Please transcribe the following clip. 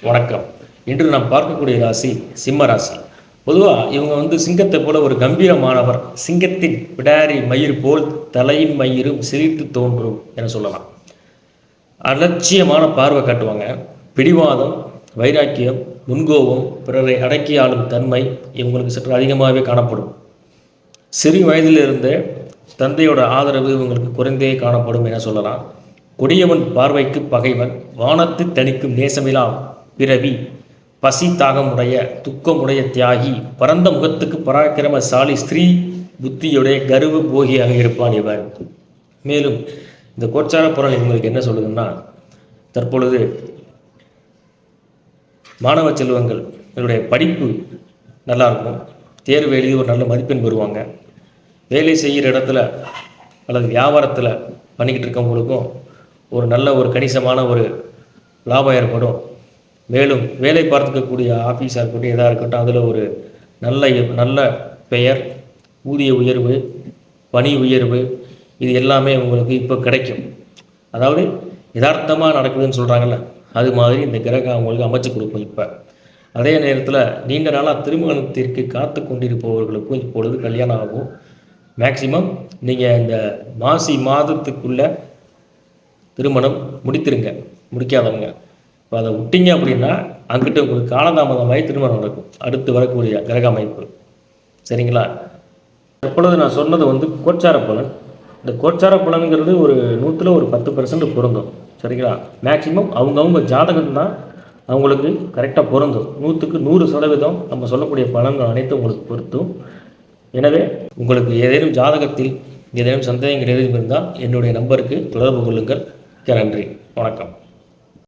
வணக்கம். இன்று நாம் பார்க்கக்கூடிய ராசி சிம்ம ராசி. பொதுவாக இவங்க சிங்கத்தை போல ஒரு கம்பீரமானவர். சிங்கத்தின் பிடாரி மயிர் போல் தலையின் மயிரும் சிரித்து தோன்றும் என சொல்லலாம். அலட்சியமான பார்வை காட்டுவாங்க. பிடிவாதம், வைராக்கியம், முன்கோபம், பிறரை அடக்கி ஆளும் தன்மை இவங்களுக்கு சற்று அதிகமாகவே காணப்படும். சிறு வயதிலிருந்தே தந்தையோட ஆதரவு இவங்களுக்கு குறைந்தே காணப்படும் என சொல்லலாம். கொடியவன் பார்வைக்கு பகைவன், வானத்து தணிக்கும் நேசமிலா பிறவி, பசி தாகமுடைய துக்கமுடைய தியாகி, பரந்த முகத்துக்கு பராக்கிரமசாலி, ஸ்திரீ புத்தியுடைய கர்வ போகியாக இருப்பான் இவன். மேலும் இந்த கோச்சார புறல் இவங்களுக்கு என்ன சொல்லுதுன்னா, தற்பொழுது மாணவ செல்வங்கள் இவருடைய படிப்பு நல்லாயிருக்கும். தேர்வு எழுதி ஒரு நல்ல மதிப்பெண் பெறுவாங்க. வேலை செய்கிற இடத்துல அல்லது வியாபாரத்தில் பண்ணிக்கிட்டு இருக்கவங்களுக்கும் ஒரு நல்ல ஒரு கணிசமான ஒரு லாபம் ஏற்படும். மேலும் வேலை பார்த்துக்கக்கூடிய ஆஃபீஸாக இருக்கட்டும், எதாக இருக்கட்டும், அதில் ஒரு நல்ல பெயர், ஊதிய உயர்வு, பணி உயர்வு, இது எல்லாமே உங்களுக்கு இப்போ கிடைக்கும். அதாவது யதார்த்தமாக நடக்குதுன்னு சொல்கிறாங்கல்ல, அது மாதிரி இந்த கிரகம் அவங்களுக்கு அமைச்சு கொடுக்கும். இப்போ அதே நேரத்தில் நீண்ட நாளாக திருமணத்திற்கு காத்து கொண்டிருப்பவர்களுக்கும் இப்பொழுது கல்யாணம் ஆகும். மேக்சிமம் நீங்கள் இந்த மாதத்துக்குள்ளே திருமணம் முடித்திருங்க. முடிக்காதவங்க இப்போ அதை விட்டீங்க அப்படின்னா அங்கிட்ட உங்களுக்கு காலதாமதமாகி திருமணம் நடக்கும். அடுத்து வரக்கூடிய கிரக அமைப்பு. சரிங்களா? எப்பொழுது நான் சொன்னது கோச்சார பலன். இந்த கோச்சார பலனுங்கிறது ஒரு 100ல் ஒரு 10% பொருந்தும். சரிங்களா? மேக்சிமம் அவங்கவுங்க ஜாதகம் தான் அவங்களுக்கு கரெக்டாக பொருந்தும். 100க்கு 100% நம்ம சொல்லக்கூடிய பலன்கள் அனைத்தும் உங்களுக்கு பொருத்தும். எனவே உங்களுக்கு ஏதேனும் ஜாதகத்தில் ஏதேனும் சந்தேகங்கள் எதுவும் இருந்தால் என்னுடைய நம்பருக்கு தொடர்பு கொள்ளுங்கள். நன்றி, வணக்கம்.